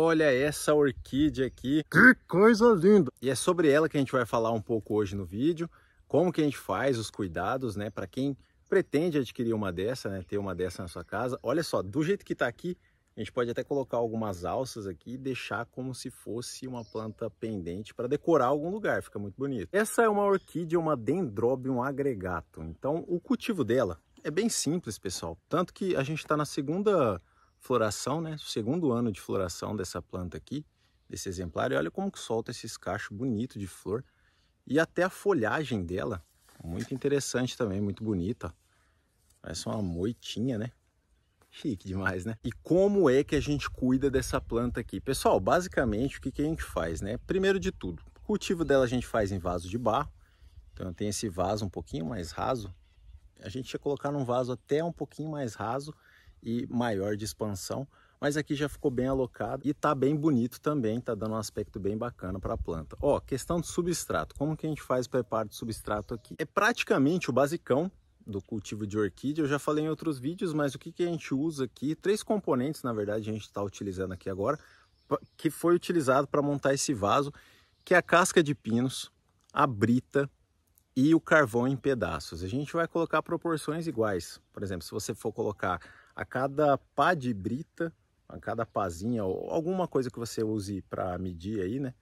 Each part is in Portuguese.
olha essa orquídea aqui, que coisa linda! E é sobre ela que a gente vai falar um pouco hoje no vídeo, como que a gente faz os cuidados, né, para quem pretende adquirir uma dessa, né, ter uma dessa na sua casa. Olha só, do jeito que tá aqui, a gente pode até colocar algumas alças aqui e deixar como se fosse uma planta pendente para decorar algum lugar, fica muito bonito. Essa é uma orquídea, uma Dendrobium agregatum. Então, o cultivo dela é bem simples, pessoal. Tanto que a gente está na segunda floração, né? Segundo ano de floração dessa planta aqui, desse exemplar. E olha como que solta esses cachos bonitos de flor. E até a folhagem dela, muito interessante também, muito bonita. Parece uma moitinha, né? Chique demais, né? E como é que a gente cuida dessa planta aqui? Pessoal, basicamente o que a gente faz, né? Primeiro de tudo, o cultivo dela a gente faz em vaso de barro. Então tem esse vaso um pouquinho mais raso. A gente ia colocar num vaso até um pouquinho mais raso e maior de expansão, mas aqui já ficou bem alocado e tá bem bonito também, tá dando um aspecto bem bacana para a planta. Ó, questão de substrato, como que a gente faz o preparo de substrato aqui? É praticamente o basicão do cultivo de orquídea, eu já falei em outros vídeos, mas o que a gente usa aqui, 3 componentes na verdade a gente está utilizando aqui agora, que foi utilizado para montar esse vaso, que é a casca de pinos, a brita e o carvão em pedaços. A gente vai colocar proporções iguais. Por exemplo, se você for colocar a cada pá de brita, a cada pazinha, ou alguma coisa que você use para medir aí, né,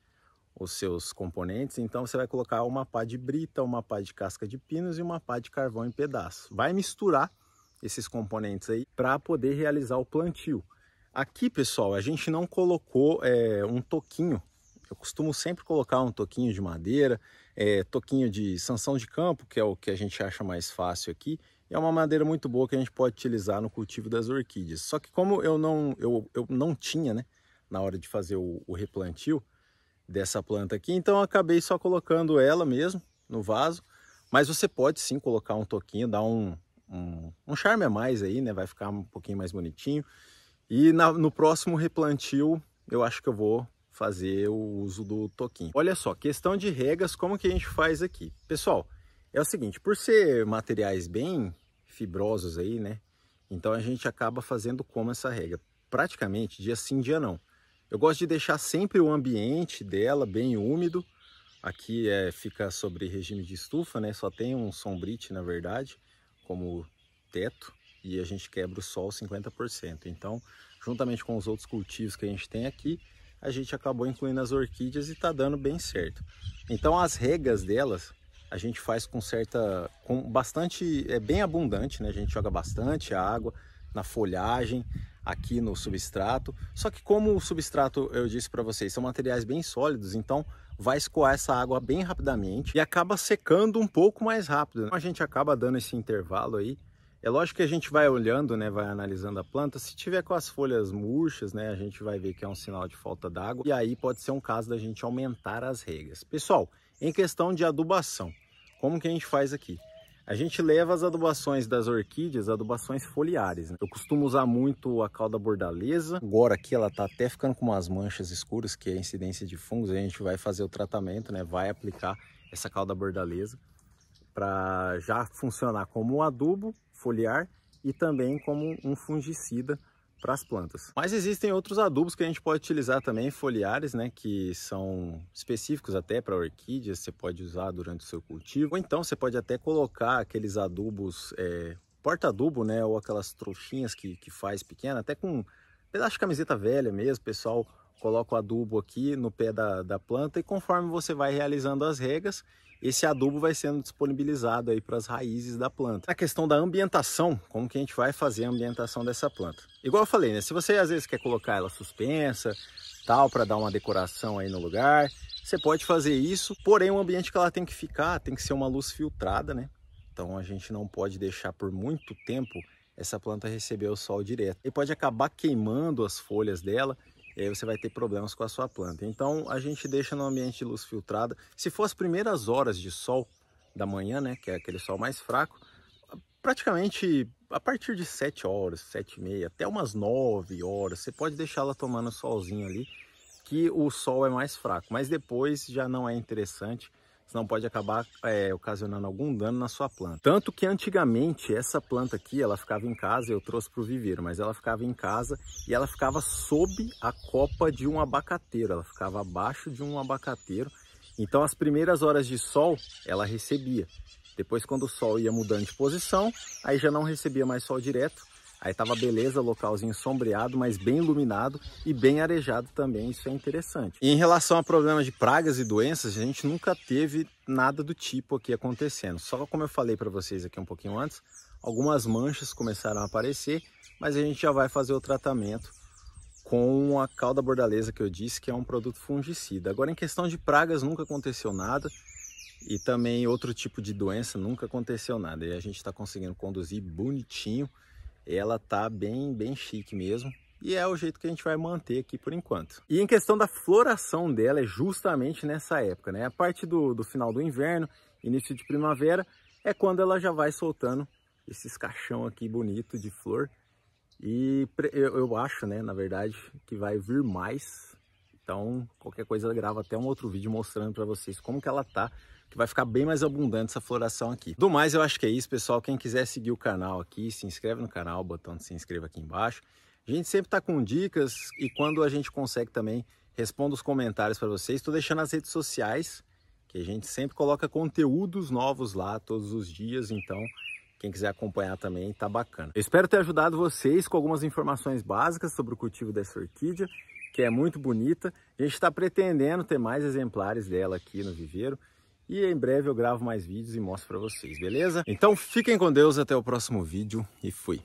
os seus componentes, então você vai colocar uma pá de brita, uma pá de casca de pinos e uma pá de carvão em pedaços. Vai misturar esses componentes aí para poder realizar o plantio. Aqui, pessoal, a gente não colocou um toquinho. Eu costumo sempre colocar um toquinho de madeira, toquinho de sanção de campo, que é o que a gente acha mais fácil aqui. E é uma madeira muito boa que a gente pode utilizar no cultivo das orquídeas. Só que como eu não tinha, né, na hora de fazer o replantio dessa planta aqui, então eu acabei só colocando ela mesmo no vaso. Mas você pode sim colocar um toquinho, dar um charme a mais aí, né, vai ficar um pouquinho mais bonitinho. E no próximo replantio eu acho que eu vou fazer o uso do toquinho. Olha só, questão de regas, como que a gente faz aqui? Pessoal, é o seguinte, por ser materiais bem fibrosos aí, né? Então a gente acaba fazendo como essa rega? Praticamente dia sim, dia não. Eu gosto de deixar sempre o ambiente dela bem úmido. Aqui fica sobre regime de estufa, né? Só tem um sombrite, na verdade, como teto. E a gente quebra o sol 50%. Então, juntamente com os outros cultivos que a gente tem aqui, a gente acabou incluindo as orquídeas e está dando bem certo. Então as regas delas a gente faz com bastante, bem abundante, né? A gente joga bastante água na folhagem, aqui no substrato. Só que como o substrato, eu disse para vocês, são materiais bem sólidos, então vai escoar essa água bem rapidamente e acaba secando um pouco mais rápido. Então a gente acaba dando esse intervalo aí. É lógico que a gente vai olhando, né, vai analisando a planta. Se tiver com as folhas murchas, né, a gente vai ver que é um sinal de falta d'água. E aí pode ser um caso da gente aumentar as regas. Pessoal, em questão de adubação, como que a gente faz aqui? A gente leva as adubações das orquídeas, adubações foliares, né? Eu costumo usar muito a cauda bordaleza. Agora aqui ela tá até ficando com umas manchas escuras, que é a incidência de fungos. A gente vai fazer o tratamento, né, vai aplicar essa cauda bordaleza para já funcionar como um adubo foliar e também como um fungicida para as plantas. Mas existem outros adubos que a gente pode utilizar também, foliares, né, que são específicos até para orquídeas, você pode usar durante o seu cultivo. Ou então você pode até colocar aqueles adubos, porta-adubo, né, ou aquelas trouxinhas que faz pequena, até com um pedaço de camiseta velha mesmo, pessoal coloca o adubo aqui no pé da planta e conforme você vai realizando as regas, esse adubo vai sendo disponibilizado aí para as raízes da planta. A questão da ambientação, como que a gente vai fazer a ambientação dessa planta? Igual eu falei, né? Se você às vezes quer colocar ela suspensa, tal, para dar uma decoração aí no lugar, você pode fazer isso, porém o ambiente que ela tem que ficar, tem que ser uma luz filtrada, né? Então a gente não pode deixar por muito tempo essa planta receber o sol direto. E pode acabar queimando as folhas dela, e aí você vai ter problemas com a sua planta. Então a gente deixa no ambiente de luz filtrada. Se for as primeiras horas de sol da manhã, né, que é aquele sol mais fraco, praticamente a partir de 7 horas, 7h30, até umas 9 horas, você pode deixar ela tomando solzinho ali, que o sol é mais fraco. Mas depois já não é interessante, senão pode acabar ocasionando algum dano na sua planta. Tanto que antigamente essa planta aqui, ela ficava em casa, eu trouxe para o viveiro, mas ela ficava em casa e ela ficava sob a copa de um abacateiro, ela ficava abaixo de um abacateiro. Então as primeiras horas de sol ela recebia. Depois, quando o sol ia mudando de posição, aí já não recebia mais sol direto. Aí tava beleza, localzinho sombreado, mas bem iluminado e bem arejado também, isso é interessante. E em relação a problemas de pragas e doenças, a gente nunca teve nada do tipo aqui acontecendo. Só como eu falei para vocês aqui um pouquinho antes, algumas manchas começaram a aparecer, mas a gente já vai fazer o tratamento com a cal da bordaleza que eu disse, que é um produto fungicida. Agora, em questão de pragas, nunca aconteceu nada. E também outro tipo de doença, nunca aconteceu nada. E a gente está conseguindo conduzir bonitinho. Ela tá bem chique mesmo. E é o jeito que a gente vai manter aqui por enquanto. E em questão da floração dela, é justamente nessa época, né? A parte do final do inverno, início de primavera, é quando ela já vai soltando esses caixão aqui bonito de flor. E eu acho, né, na verdade, que vai vir mais. Então, qualquer coisa eu gravo até um outro vídeo mostrando para vocês como que ela tá, que vai ficar bem mais abundante essa floração aqui. Do mais, eu acho que é isso, pessoal. Quem quiser seguir o canal aqui, se inscreve no canal, o botão de se inscreva aqui embaixo. A gente sempre tá com dicas e quando a gente consegue também, respondo os comentários para vocês. Estou deixando as redes sociais, que a gente sempre coloca conteúdos novos lá todos os dias, então quem quiser acompanhar também tá bacana. Eu espero ter ajudado vocês com algumas informações básicas sobre o cultivo dessa orquídea, que é muito bonita. A gente está pretendendo ter mais exemplares dela aqui no viveiro. E em breve eu gravo mais vídeos e mostro para vocês, beleza? Então fiquem com Deus, até o próximo vídeo e fui!